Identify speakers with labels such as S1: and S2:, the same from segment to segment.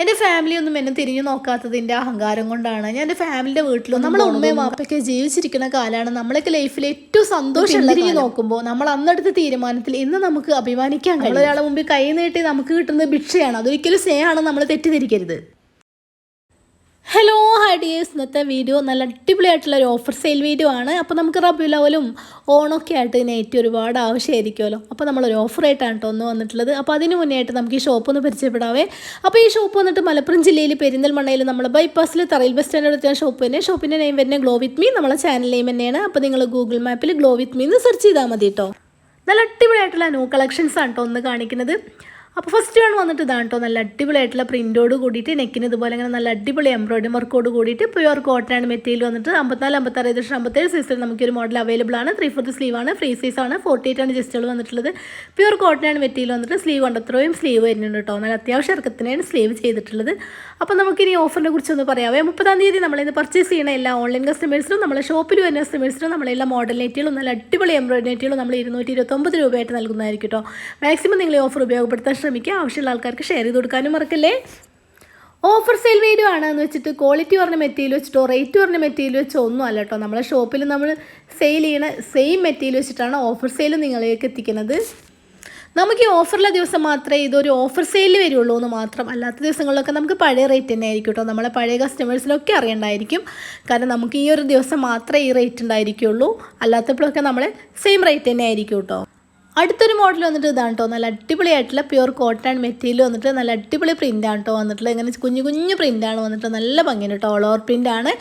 S1: എൻ്റെ ഫാമിലി ഒന്നും എന്നെ തിരിഞ്ഞു നോക്കാത്തതിൻ്റെ അഹങ്കാരം കൊണ്ടാണ്. ഞാൻ എൻ്റെ ഫാമിലിയുടെ വീട്ടിലും നമ്മളെ ഉമ്മയും വാപ്പയൊക്കെ ജീവിച്ചിരിക്കുന്ന കാലമാണ് നമ്മളൊക്കെ ലൈഫിൽ ഏറ്റവും സന്തോഷമുള്ള തിരിഞ്ഞു നോക്കുമ്പോൾ നമ്മൾ അന്നെടുത്ത തീരുമാനത്തിൽ ഇന്ന് നമുക്ക് അഭിമാനിക്കാൻ കഴിയും. ഒരാളെ മുമ്പിൽ കൈ നീട്ടി നമുക്ക് കിട്ടുന്നത് ഭിക്ഷയാണ്, അതൊരിക്കലും സ്നേഹമാണ്, നമ്മൾ തെറ്റിദ്ധരിക്കരുത്. ഹലോ ഹായ് ഡിയേഴ്സ്, ഇന്നത്തെ വീഡിയോ നല്ല അടിപൊളിയായിട്ടുള്ള ഒരു ഓഫർ സെയിൽ വീഡിയോ ആണ്. അപ്പോൾ നമുക്ക് റബീഉൽ അവലും ഓണമൊക്കെ ആയിട്ട് നെറ്റ് ഒരുപാട് ആവശ്യമായിരിക്കുമല്ലോ. അപ്പോൾ നമ്മളൊരു ഓഫറായിട്ടാണ് കേട്ടോ ഒന്ന് വന്നിട്ടുള്ളത്. അപ്പോൾ അതിന് മുന്നേ ആയിട്ട് നമുക്ക് ഈ ഷോപ്പ് ഒന്ന് പരിചയപ്പെടാവേ. അപ്പോൾ ഈ ഷോപ്പ് വന്നിട്ട് മലപ്പുറം ജില്ലയിൽ പെരിന്തൽമണ്ണയിൽ നമ്മൾ ബൈപ്പാസിൽ തറയിൽ ബസ് സ്റ്റാൻഡ് എടുത്ത ഷോപ്പ് തന്നെ. ഷോപ്പിൻ്റെ നെയിം വരുന്നത് ഗ്ലോ വിത്ത് മീ, നമ്മളെ ചാനൽ നെയിം തന്നെയാണ്. അപ്പോൾ നിങ്ങൾ ഗൂഗിൾ മാപ്പിൽ ഗ്ലോ വിത്ത് മീ എന്ന് സെർച്ച് ചെയ്താൽ മതി കേട്ടോ. നല്ല അടിപൊളിയായിട്ടുള്ള ന്യൂ കളക്ഷൻസ് ആണ് കേട്ടോ ഒന്ന് കാണിക്കുന്നത്. അപ്പോൾ ഫസ്റ്റ് വൺ വന്നിട്ട് ഇതാണ് കേട്ടോ, നല്ല അടിപൊളിയായിട്ടുള്ള പ്രിൻറ്റോട് കൂടിയിട്ട് നെക്കിന് ഇതുപോലെ അങ്ങനെ നല്ല അടിപൊളി എംബ്രോയിഡറി വർക്കോട് കൂടിയിട്ട് പ്യുവർ കോട്ടൺ ആണ് മെറ്റീരിയൽ വന്നിട്ട് 54, 56, 57 സൈസിൽ നമുക്കൊരു മോഡൽ അവൈലബിൾ ആണ്. 3/4 സ്ലീവ് ആണ്, ഫ്രീ സൈസ് ആണ്. 48 ആണ് ജസ്റ്റുകൾ വന്നിട്ടുള്ളത്. പ്യുവർ കോട്ടൺ ആണ് മെറ്റീരിയൽ വന്നിട്ട് സ്ലീവ് കണ്ടത്രയും സ്ലീവ് വരുന്നുണ്ട് കേട്ടോ. നല്ല അത്യാവശ്യം ഇറക്കത്തിനാണ് സ്ലീവ് ചെയ്തിട്ടുള്ളത്. അപ്പോൾ നമുക്കിനി ഓഫറിനെ കുറിച്ചൊന്ന് പറയാവേ. 30-ാം തീയതി നമ്മളിന്ന് പർച്ചേസ് ചെയ്യുന്ന എല്ലാ ഓൺലൈൻ കസ്റ്റമേഴ്സിനും നമ്മളെ ഷോപ്പിൽ വരുന്ന കസ്റ്റമേഴ്സിനും നമ്മളെല്ലാ മോഡൽ നെറ്റുകളും നല്ല അടിപൊളി എംബ്രോയിഡറി നെറ്റുകളും നമ്മൾ 229 രൂപയായിട്ട് നൽകുന്നതായിരിക്കും കേട്ടോ. മാക്സിമം നിങ്ങൾ ഈ ഓഫർ ഉപയോഗപ്പെടുത്താൻ ശ്രമിക്കുക. ആവശ്യമുള്ള ആൾക്കാർക്ക് ഷെയർ ചെയ്ത് കൊടുക്കാനും മറക്കല്ലേ. ഓഫർ സെയിൽ വീഡിയോ ആണെന്ന് വെച്ചിട്ട് ക്വാളിറ്റി പറഞ്ഞ മെറ്റീരിയൽ വെച്ചിട്ടോ റേറ്റ് പറഞ്ഞ മെറ്റീരിയൽ വെച്ചോ ഒന്നും അല്ല കേട്ടോ. നമ്മളെ ഷോപ്പിൽ നമ്മൾ സെയിൽ ചെയ്യണ സെയിം മെറ്റീരിയൽ വെച്ചിട്ടാണ് ഓഫർ സെയിൽ നിങ്ങളിലേക്ക് എത്തിക്കുന്നത്. നമുക്ക് ഈ ഓഫറിലെ ദിവസം മാത്രമേ ഇതൊരു ഓഫർ സെയിലിൽ വരുള്ളൂ എന്ന് മാത്രം. അല്ലാത്ത ദിവസങ്ങളിലൊക്കെ നമുക്ക് പഴയ റേറ്റ് തന്നെ ആയിരിക്കും കേട്ടോ. നമ്മളെ പഴയ കസ്റ്റമേഴ്സിനൊക്കെ അറിയണ്ടായിരിക്കും. കാരണം നമുക്ക് ഈ ഒരു ദിവസം മാത്രമേ ഈ റേറ്റ് ഉണ്ടായിരിക്കുള്ളൂ. അല്ലാത്തപ്പോഴൊക്കെ നമ്മൾ സെയിം റേറ്റ് തന്നെ ആയിരിക്കും കേട്ടോ. അടുത്തൊരു മോഡൽ വന്നിട്ട് ഇതാണ് കേട്ടോ, നല്ല അടിപൊളിയായിട്ടുള്ള പ്യുവർ കോട്ടൺ മെറ്റീരിയൽ വന്നിട്ട് നല്ല അടിപൊളി പ്രിൻ്റാണ് കേട്ടോ വന്നിട്ടുള്ളത്. ഇങ്ങനെ കുഞ്ഞു കുഞ്ഞു പ്രിൻ്റാണ് വന്നിട്ട് നല്ല ഭംഗിയാണ് കേട്ടോ. ഓൾ ഓവർ പ്രിൻ്റാണ്.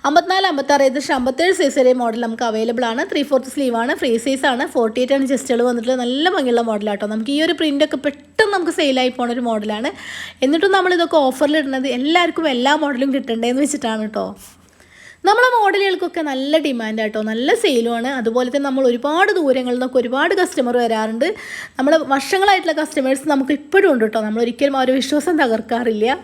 S1: 54, 56, 57 സൈസ് വരെ മോഡൽ നമുക്ക് അവൈലബിൾ ആണ്. 3/4 സ്ലീവ് ആണ്, ഫ്രീ സൈസ് ആണ്. 48 ആണ് ജസ്റ്റുകൾ വന്നിട്ടുള്ളത്. നല്ല ഭംഗിയുള്ള മോഡലാട്ടോ. നമുക്ക് ഈ ഒരു പ്രിൻ്റൊക്കെ പെട്ടെന്ന് നമുക്ക് സെയിലായി പോകുന്ന ഒരു മോഡലാണ്. എന്നിട്ടും നമ്മളിതൊക്കെ ഓഫറിൽ ഇടുന്നത് എല്ലാവർക്കും എല്ലാ മോഡലും കിട്ടണ്ടേന്ന് വെച്ചിട്ടാണ് കേട്ടോ. നമ്മളെ മോഡലുകൾക്കൊക്കെ നല്ല ഡിമാൻഡ് ആട്ടോ, നല്ല സെയിലുമാണ്. അതുപോലെ തന്നെ നമ്മൾ ഒരുപാട് ദൂരങ്ങളിൽ നിന്നൊക്കെ ഒരുപാട് കസ്റ്റമർ വരാറുണ്ട്. നമ്മൾ വർഷങ്ങളായിട്ടുള്ള കസ്റ്റമേഴ്സ് നമുക്ക് ഇപ്പോഴും ഉണ്ട് കേട്ടോ. നമ്മളൊരിക്കലും ആ ഒരു വിശ്വാസം തകർക്കാറില്ല.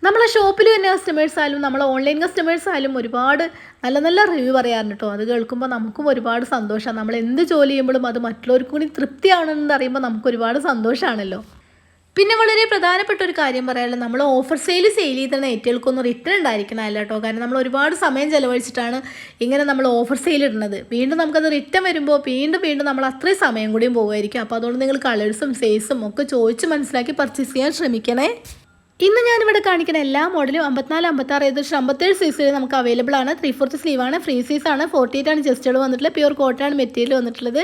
S1: നമ്മളെ ഷോപ്പിൽ തന്നെ കസ്റ്റമേഴ്സ് ആയാലും നമ്മളെ ഓൺലൈൻ കസ്റ്റമേഴ്സ് ആയാലും ഒരുപാട് നല്ല നല്ല റിവ്യൂ പറയാറുണ്ട് കേട്ടോ. അത് കേൾക്കുമ്പോൾ നമുക്കും ഒരുപാട് സന്തോഷമാണ്. നമ്മൾ എന്ത് ജോലി ചെയ്യുമ്പോഴും അത് മറ്റുള്ളവർക്ക് കൂടി തൃപ്തിയാണെന്ന് അറിയുമ്പോൾ നമുക്ക് ഒരുപാട് സന്തോഷമാണല്ലോ. പിന്നെ വളരെ പ്രധാനപ്പെട്ട ഒരു കാര്യം പറയാനുള്ളത്, നമ്മൾ ഓഫർ സെയിൽ ചെയ്ത നെറ്റുകൾക്കൊന്നും റിട്ടേൺ ഉണ്ടായിരിക്കണമല്ല കേട്ടോ. കാരണം നമ്മൾ ഒരുപാട് സമയം ചിലവഴിച്ചിട്ടാണ് ഇങ്ങനെ നമ്മൾ ഓഫർ സെയിൽ ഇടുന്നത്. വീണ്ടും നമുക്കത് റിട്ടേൺ വരുമ്പോൾ വീണ്ടും നമ്മൾ അത്രയും സമയം കൂടിയും പോകുമായിരിക്കും. അപ്പോൾ അതുകൊണ്ട് നിങ്ങൾ കളേഴ്സും സൈസും ഒക്കെ ചോദിച്ച് മനസ്സിലാക്കി പർച്ചേസ് ചെയ്യാൻ ശ്രമിക്കണേ. ഇന്ന് ഞാനിവിടെ കാണിക്കുന്ന എല്ലാ മോഡലും 54, 56, 57 സൈസിൽ നമുക്ക് അവൈലബിൾ ആണ്. 3/4 സ്ലീവ് ആണ്, ഫ്രീ സൈസ് ആണ്. 48 ആണ് ജസ്റ്റുകൾ വന്നിട്ടുള്ളത്. പ്യുവർ കോട്ടൺ മെറ്റീരിയൽ വന്നിട്ടുള്ളത്.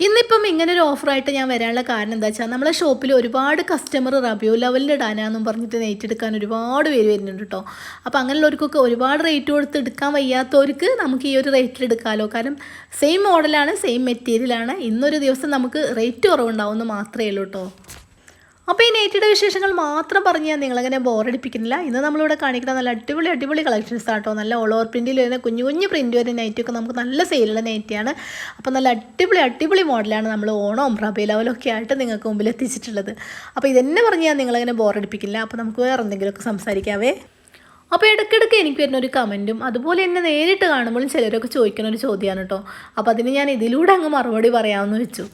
S1: ഇന്നിപ്പം ഇങ്ങനൊരു ഓഫറായിട്ട് ഞാൻ വരാനുള്ള കാരണം എന്താ വെച്ചാൽ നമ്മളെ ഷോപ്പിൽ ഒരുപാട് കസ്റ്റമർ റബീഉൽ അവലിൽ ഇടാനാന്നും പറഞ്ഞിട്ട് നെറ്റ് എടുക്കാൻ ഒരുപാട് പേര് വരുന്നുണ്ട് കേട്ടോ. അപ്പോൾ അങ്ങനെയുള്ളവർക്കൊക്കെ ഒരുപാട് റേറ്റ് കൊടുത്ത് എടുക്കാൻ വയ്യാത്തവർക്ക് നമുക്ക് ഈ ഒരു റേറ്റിൽ എടുക്കാമല്ലോ. കാരണം സെയിം മോഡലാണ്, സെയിം മെറ്റീരിയലാണ്. ഇന്നൊരു ദിവസം നമുക്ക് റേറ്റ് കുറവുണ്ടാവുമെന്ന് മാത്രമേ ഉള്ളൂ കേട്ടോ. അപ്പോൾ ഈ നെറ്റിയുടെ വിശേഷങ്ങൾ മാത്രം പറഞ്ഞ് ഞാൻ നിങ്ങളങ്ങനെ ബോറടിപ്പിക്കുന്നില്ല. ഇന്ന് നമ്മളിവിടെ കാണിക്കുന്ന നല്ല അടിപൊളി കളക്ഷൻസ് ആട്ടോ. നല്ല ഓൾ ഓവർ പ്രിൻറ്റിൽ വരുന്ന കുഞ്ഞു കുഞ്ഞു പ്രിൻറ്റ് വരുന്ന നൈറ്റൊക്കെ നമുക്ക് നല്ല സെയിലുള്ള നൈറ്റിയാണ്. അപ്പോൾ നല്ല അടിപൊളി മോഡലാണ് നമ്മൾ ഓണവും റബീഉൽ അവലൊക്കെ ആയിട്ട് നിങ്ങൾക്ക് മുമ്പിൽ എത്തിച്ചിട്ടുള്ളത്. അപ്പോൾ ഇതെന്നെ പറഞ്ഞ് ഞാൻ നിങ്ങളങ്ങനെ ബോറടിപ്പിക്കില്ല. അപ്പോൾ നമുക്ക് വേറെ എന്തെങ്കിലുമൊക്കെ സംസാരിക്കാവേ. അപ്പോൾ ഇടയ്ക്കിടയ്ക്ക് എനിക്ക് വരുന്ന ഒരു കമൻറ്റും അതുപോലെ എന്നെ നേരിട്ട് കാണുമ്പോഴും ചിലരൊക്കെ ചോദിക്കുന്ന ഒരു ചോദ്യമാണ് കേട്ടോ. അപ്പോൾ അതിന് ഞാൻ ഇതിലൂടെ അങ്ങ് മറുപടി പറയാമെന്ന് വെച്ചു.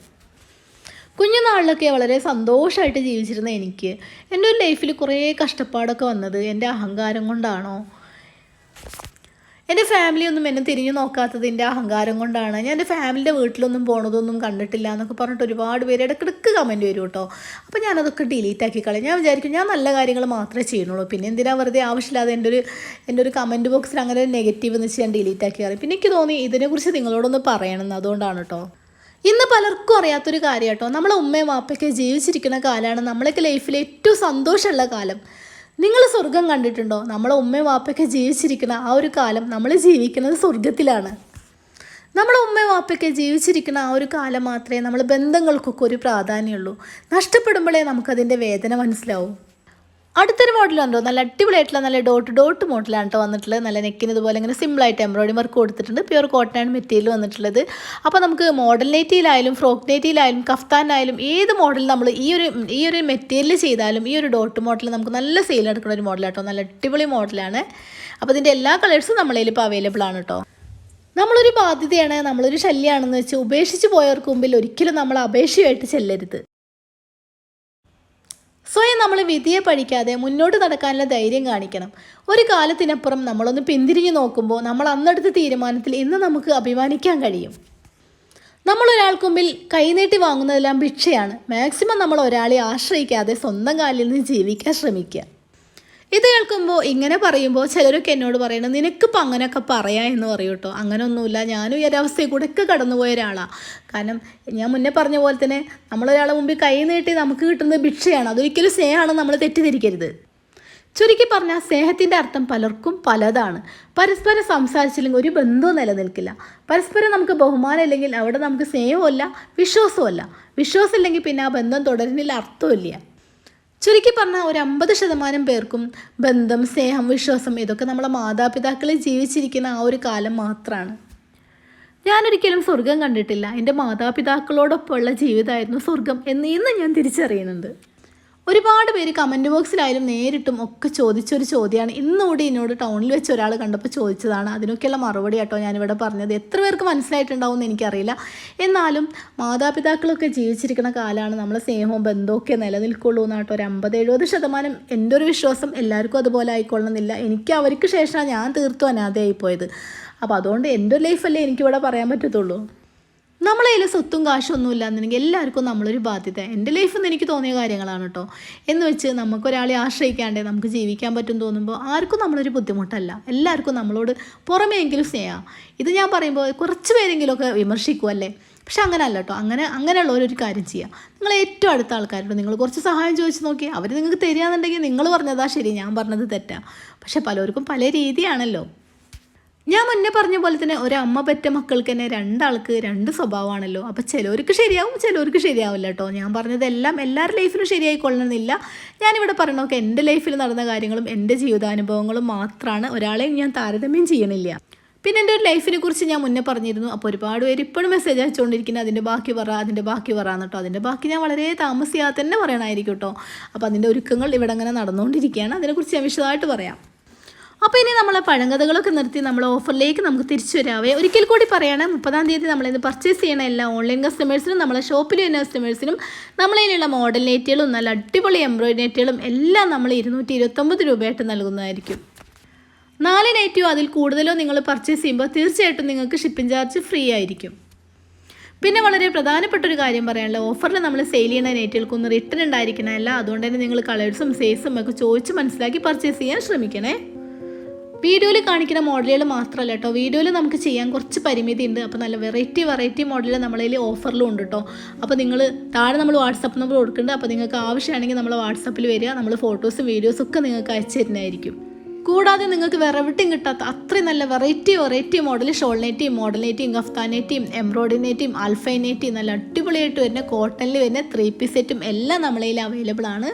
S1: കുഞ്ഞുനാളിലൊക്കെ വളരെ സന്തോഷമായിട്ട് ജീവിച്ചിരുന്ന എനിക്ക് എൻ്റെ ഒരു ലൈഫിൽ കുറേ കഷ്ടപ്പാടൊക്കെ വന്നത് എൻ്റെ അഹങ്കാരം കൊണ്ടാണോ, എൻ്റെ ഫാമിലി ഒന്നും എന്നെ തിരിഞ്ഞു നോക്കാത്തതിൻ്റെ അഹങ്കാരം കൊണ്ടാണ്, ഞാൻ എൻ്റെ ഫാമിലിയുടെ വീട്ടിലൊന്നും പോണതൊന്നും കണ്ടിട്ടില്ല എന്നൊക്കെ പറഞ്ഞിട്ട് ഒരുപാട് പേര് ഇടയ്ക്കിടയ്ക്ക് കമൻറ്റ് വരും കേട്ടോ. അപ്പോൾ ഞാനതൊക്കെ ഡിലീറ്റ് ആക്കി കളയും. ഞാൻ വിചാരിക്കും ഞാൻ നല്ല കാര്യങ്ങൾ മാത്രമേ ചെയ്യുന്നുള്ളൂ. പിന്നെ എന്തിനാ വെറുതെ ആവശ്യമില്ലാതെ എൻ്റെ ഒരു കമൻറ്റ് ബോക്സിൽ അങ്ങനെ ഒരു നെഗറ്റീവ് എന്ന് വെച്ച് ഞാൻ ഡിലീറ്റ് ആക്കി കളയും. പിന്നെ എനിക്ക് തോന്നി ഇതിനെക്കുറിച്ച് നിങ്ങളോടൊന്ന് പറയണമെന്ന്. അതുകൊണ്ടാണ് കേട്ടോ. ഇന്ന് പലർക്കും അറിയാത്തൊരു കാര്യം കേട്ടോ, നമ്മളെ ഉമ്മയും വാപ്പയൊക്കെ ജീവിച്ചിരിക്കുന്ന കാലമാണ് നമ്മളൊക്കെ ലൈഫിൽ ഏറ്റവും സന്തോഷമുള്ള കാലം. നിങ്ങൾ സ്വർഗം കണ്ടിട്ടുണ്ടോ? നമ്മളെ ഉമ്മയും വാപ്പയൊക്കെ ജീവിച്ചിരിക്കുന്ന ആ ഒരു കാലം നമ്മൾ ജീവിക്കുന്നത് സ്വർഗത്തിലാണ്. നമ്മളെ ഉമ്മയും വാപ്പയൊക്കെ ജീവിച്ചിരിക്കുന്ന ആ ഒരു കാലം മാത്രമേ നമ്മൾ ബന്ധങ്ങൾക്കൊക്കെ ഒരു പ്രാധാന്യമുള്ളൂ. നഷ്ടപ്പെടുമ്പോഴേ നമുക്കതിൻ്റെ വേദന മനസ്സിലാവും. അടുത്തൊരു മോഡലുണ്ടോ, നല്ല അടിപൊളിയായിട്ടുള്ള നല്ല ഡോട്ട് മോഡലാണ് കേട്ടോ വന്നിട്ടുള്ളത്. നല്ല നെക്കിന് ഇതുപോലെ ഇങ്ങനെ സിമ്പിളായിട്ട് എംബ്രോയിഡറി വർക്ക് കൊടുത്തിട്ടുണ്ട്. പ്യുവർ കോട്ടൺ മെറ്റീരിയൽ വന്നിട്ടുള്ളത്. അപ്പോൾ നമുക്ക് മോഡൽ നെറ്റിയിലായാലും ഫ്രോക്ക് നെറ്റിയിലായാലും കഫ്താനായാലും ഏത് മോഡൽ നമ്മൾ ഈ ഒരു മെറ്റീരിയൽ ചെയ്താലും ഈ ഒരു ഡോട്ട് മോഡൽ നമുക്ക് നല്ല സെയിൽ എടുക്കുന്ന ഒരു മോഡലാട്ടോ. നല്ല അടിപൊളി മോഡലാണ്. അപ്പോൾ ഇതിൻ്റെ എല്ലാ കളേഴ്സും നമ്മളതിൽ ഇപ്പോൾ അവൈലബിൾ ആണ് കേട്ടോ. നമ്മളൊരു ബാധ്യതയാണ്, നമ്മളൊരു ശല്യമാണെന്ന് വെച്ച് ഉപേക്ഷിച്ച് പോയവർക്ക് മുമ്പിൽ ഒരിക്കലും നമ്മൾ അപേക്ഷയായിട്ട് ചെല്ലരുത്. സ്വയം നമ്മൾ വിധിയെ പഠിക്കാതെ മുന്നോട്ട് നടക്കാനുള്ള ധൈര്യം കാണിക്കണം. ഒരു കാലത്തിനപ്പുറം നമ്മളൊന്ന് പിന്തിരിഞ്ഞു നോക്കുമ്പോൾ നമ്മൾ അന്നെടുത്ത തീരുമാനത്തിൽ ഇന്ന് നമുക്ക് അഭിമാനിക്കാൻ കഴിയും. നമ്മളൊരാൾക്ക് മുമ്പിൽ കൈനീട്ടി വാങ്ങുന്നതെല്ലാം ഭിക്ഷയാണ്. മാക്സിമം നമ്മൾ ഒരാളെ ആശ്രയിക്കാതെ സ്വന്തം കാലിൽ നിന്ന് ജീവിക്കാൻ ശ്രമിക്കുക. ഇത് കേൾക്കുമ്പോൾ ഇങ്ങനെ പറയുമ്പോൾ ചിലരൊക്കെ എന്നോട് പറയണം, നിനക്കിപ്പോൾ അങ്ങനെയൊക്കെ പറയാം എന്ന് പറയും കേട്ടോ. അങ്ങനെയൊന്നുമില്ല, ഞാനും ഈ ഒരവസ്ഥയിൽ കൂടെ ഒക്കെ കടന്നുപോയ ഒരാളാണ്. കാരണം ഞാൻ മുന്നേ പറഞ്ഞ പോലെ തന്നെ നമ്മളൊരാളെ മുമ്പിൽ കൈ നീട്ടി നമുക്ക് കിട്ടുന്നത് ഭിക്ഷയാണ്. അതൊരിക്കലും സ്നേഹമാണ്, നമ്മൾ തെറ്റിദ്ധരിക്കരുത്. ചുരുക്കി പറഞ്ഞാൽ സ്നേഹത്തിൻ്റെ അർത്ഥം പലർക്കും പലതാണ്. പരസ്പരം സംസാരിച്ചില്ലെങ്കിൽ ഒരു ബന്ധവും നിലനിൽക്കില്ല. പരസ്പരം നമുക്ക് ബഹുമാനം ഇല്ലെങ്കിൽ അവിടെ നമുക്ക് സ്നേഹമല്ല, വിശ്വാസമല്ല. വിശ്വാസം ഇല്ലെങ്കിൽ പിന്നെ ആ ബന്ധം തുടരുന്നില്ല, അർത്ഥമില്ല. ചുരുക്കി പറഞ്ഞാൽ ഒരു 50% പേർക്കും ബന്ധം, സ്നേഹം, വിശ്വാസം ഇതൊക്കെ നമ്മളെ മാതാപിതാക്കളിൽ ജീവിച്ചിരിക്കുന്ന ആ ഒരു കാലം മാത്രമാണ്. ഞാനൊരിക്കലും സ്വർഗം കണ്ടിട്ടില്ല. എൻ്റെ മാതാപിതാക്കളോടൊപ്പമുള്ള ജീവിതമായിരുന്നു സ്വർഗം എന്ന് ഇന്ന് ഞാൻ തിരിച്ചറിയുന്നുണ്ട്. ഒരുപാട് പേര് കമൻറ്റ് ബോക്സിലായാലും നേരിട്ടും ഒക്കെ ചോദിച്ചൊരു ചോദ്യമാണ്. ഇന്നുകൂടി എന്നോട് ടൗണിൽ വെച്ച് ഒരാൾ കണ്ടപ്പോൾ ചോദിച്ചതാണ്. അതിനൊക്കെയുള്ള മറുപടി കേട്ടോ ഞാനിവിടെ പറഞ്ഞത്. എത്ര പേർക്ക് മനസ്സിലായിട്ടുണ്ടാവും എന്ന് എനിക്കറിയില്ല. എന്നാലും മാതാപിതാക്കളൊക്കെ ജീവിച്ചിരിക്കുന്ന കാലമാണ് നമ്മളെ സ്നേഹവും ബന്ധമൊക്കെ നിലനിൽക്കുള്ളൂ എന്നാട്ടോ. ഒരു 50-70% എൻ്റെ ഒരു വിശ്വാസം. എല്ലാവർക്കും അതുപോലെ ആയിക്കൊള്ളണമെന്നില്ല. എനിക്ക് അവർക്ക് ശേഷമാണ് ഞാൻ തീർത്തും അനാഥയായിപ്പോയത്. അപ്പോൾ അതുകൊണ്ട് എൻ്റെ ഒരു ലൈഫല്ലേ എനിക്കിവിടെ പറയാൻ പറ്റത്തുള്ളൂ. നമ്മളെ കയ്യിൽ സ്വത്തും കാശും ഒന്നും ഇല്ലാന്നുണ്ടെങ്കിൽ എല്ലാവർക്കും നമ്മളൊരു ബാധ്യത. എൻ്റെ ലൈഫിൽ നിന്ന് എനിക്ക് തോന്നിയ കാര്യങ്ങളാണ് കേട്ടോ. എന്ന് വെച്ച് നമുക്കൊരാളെ ആശ്രയിക്കാണ്ടേ നമുക്ക് ജീവിക്കാൻ പറ്റും തോന്നുമ്പോൾ ആർക്കും നമ്മളൊരു ബുദ്ധിമുട്ടല്ല. എല്ലാവർക്കും നമ്മളോട് പുറമേയെങ്കിലും സ്നേഹം. ഇത് ഞാൻ പറയുമ്പോൾ കുറച്ച് പേരെങ്കിലുമൊക്കെ വിമർശിക്കുമല്ലേ. പക്ഷെ അങ്ങനെ അല്ല കേട്ടോ. അങ്ങനെയുള്ളവരൊരു കാര്യം ചെയ്യുക. നിങ്ങൾ ഏറ്റവും അടുത്ത ആൾക്കാരോട് നിങ്ങൾ കുറച്ച് സഹായം ചോദിച്ച് നോക്കി. അവർ നിങ്ങൾക്ക് തരികയാണെന്നുണ്ടെങ്കിൽ നിങ്ങൾ പറഞ്ഞതാ ശരി, ഞാൻ പറഞ്ഞത് തെറ്റാ. പക്ഷെ പലർക്കും പല രീതിയാണല്ലോ. ഞാൻ മുന്നേ പറഞ്ഞ പോലെ തന്നെ ഒരു അമ്മ പെറ്റ മക്കൾക്ക് തന്നെ രണ്ടാൾക്ക് രണ്ട് സ്വഭാവമാണല്ലോ. അപ്പോൾ ചിലവർക്ക് ശരിയാവും, ചിലവർക്ക് ശരിയാവില്ല കേട്ടോ. ഞാൻ പറഞ്ഞതെല്ലാം എല്ലാവരുടെ ലൈഫിലും ശരിയായിക്കൊള്ളണമെന്നില്ല. ഞാനിവിടെ പറയണമൊക്കെ എൻ്റെ ലൈഫിൽ നടന്ന കാര്യങ്ങളും എൻ്റെ ജീവിതാനുഭവങ്ങളും മാത്രമാണ്. ഒരാളെയും ഞാൻ താരതമ്യം ചെയ്യണില്ല. പിന്നെ എൻ്റെ ഒരു ലൈഫിനെ കുറിച്ച് ഞാൻ മുന്നേ പറഞ്ഞിരുന്നു. അപ്പോൾ ഒരുപാട് പേര് ഇപ്പോഴും മെസ്സേജ് അയച്ചുകൊണ്ടിരിക്കുന്നത് അതിൻ്റെ ബാക്കി പറ കേട്ടോ. അതിൻ്റെ ബാക്കി ഞാൻ വളരെ താമസിയാതെ തന്നെ പറയണമായിരിക്കും കേട്ടോ. അപ്പോൾ അതിൻ്റെ ഒരുക്കങ്ങൾ ഇവിടെ അങ്ങനെ നടന്നുകൊണ്ടിരിക്കുകയാണ്. അതിനെക്കുറിച്ച് ഞാൻ വിശദമായിട്ട് പറയാം. അപ്പോൾ ഇനി നമ്മളെ പഴങ്കഥകളൊക്കെ നിർത്തി നമ്മൾ ഓഫറിലേക്ക് നമുക്ക് തിരിച്ചു വരാവേ. ഒരിക്കൽ കൂടി പറയുകയാണ്, 30-ാം തീയതി നമ്മളിത് പർച്ചേസ് ചെയ്യണ എല്ലാ ഓൺലൈൻ കസ്റ്റമേഴ്സിനും നമ്മളെ ഷോപ്പിൽ വരുന്ന കസ്റ്റമേഴ്സിനും നമ്മളതിലുള്ള മോഡൽ നെറ്റുകളും നല്ല അടിപൊളി എംബ്രോയിഡറി നെറ്റുകളും എല്ലാം നമ്മൾ 229 രൂപയായിട്ട് നൽകുന്നതായിരിക്കും. 4 നെറ്റോ അതിൽ കൂടുതലോ നിങ്ങൾ പർച്ചേസ് ചെയ്യുമ്പോൾ തീർച്ചയായിട്ടും നിങ്ങൾക്ക് ഷിപ്പിംഗ് ചാർജ് ഫ്രീ ആയിരിക്കും. പിന്നെ വളരെ പ്രധാനപ്പെട്ട ഒരു കാര്യം പറയാനുള്ള, ഓഫറിൽ നമ്മൾ സെയിൽ ചെയ്യുന്ന നെറ്റുകൾക്കൊന്നും റിട്ടേൺ ഉണ്ടായിരിക്കണമല്ല. അതുകൊണ്ട് തന്നെ നിങ്ങൾ കളേഴ്സും സൈസും ഒക്കെ ചോദിച്ച് മനസ്സിലാക്കി പർച്ചേസ് ചെയ്യാൻ ശ്രമിക്കണേ. വീഡിയോയിൽ കാണിക്കുന്ന മോഡലുകൾ മാത്രമല്ല കേട്ടോ, വീഡിയോയിൽ നമുക്ക് ചെയ്യാൻ കുറച്ച് പരിമിതി ഉണ്ട്. അപ്പോൾ നല്ല വെറൈറ്റി മോഡൽ നമ്മളതിൽ ഓഫറിലും ഉണ്ട് കേട്ടോ. അപ്പോൾ നിങ്ങൾ താഴെ നമ്മൾ വാട്സപ്പ് നമ്പർ കൊടുക്കുന്നുണ്ട്. അപ്പോൾ നിങ്ങൾക്ക് ആവശ്യമാണെങ്കിൽ നമ്മൾ വാട്സപ്പിൽ വരിക. നമ്മൾ ഫോട്ടോസും വീഡിയോസും ഒക്കെ നിങ്ങൾക്ക് അയച്ചു തരുന്നതായിരിക്കും. കൂടാതെ നിങ്ങൾക്ക് വേറെ എവിടെയും കിട്ടാത്ത അത്രയും നല്ല വെറൈറ്റി മോഡൽ ഷോൾ നെറ്റിയും മോഡൽ നെറ്റിയും കഫ്താൻ നെറ്റിയും എംബ്രോയിഡറി നെറ്റിയും അൽഫൈൻ നെറ്റിയും നല്ല അടിപൊളിയായിട്ട് വരുന്ന കോട്ടണിൽ വരുന്ന 3 പീസ് സെറ്റും എല്ലാം നമ്മളതിൽ അവൈലബിൾ ആണ്.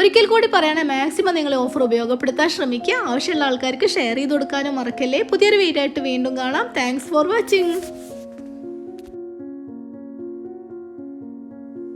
S1: ഒരിക്കൽ കൂടി പറയണേ, മാക്സിമം നിങ്ങൾ ഓഫർ ഉപയോഗപ്പെടുത്താൻ ശ്രമിക്കുക. ആവശ്യമുള്ള ആൾക്കാർക്ക് ഷെയർ ചെയ്ത് കൊടുക്കാനും മറക്കല്ലേ. പുതിയൊരു വീഡിയോ ആയിട്ട് വീണ്ടും കാണാം. Thanks for watching.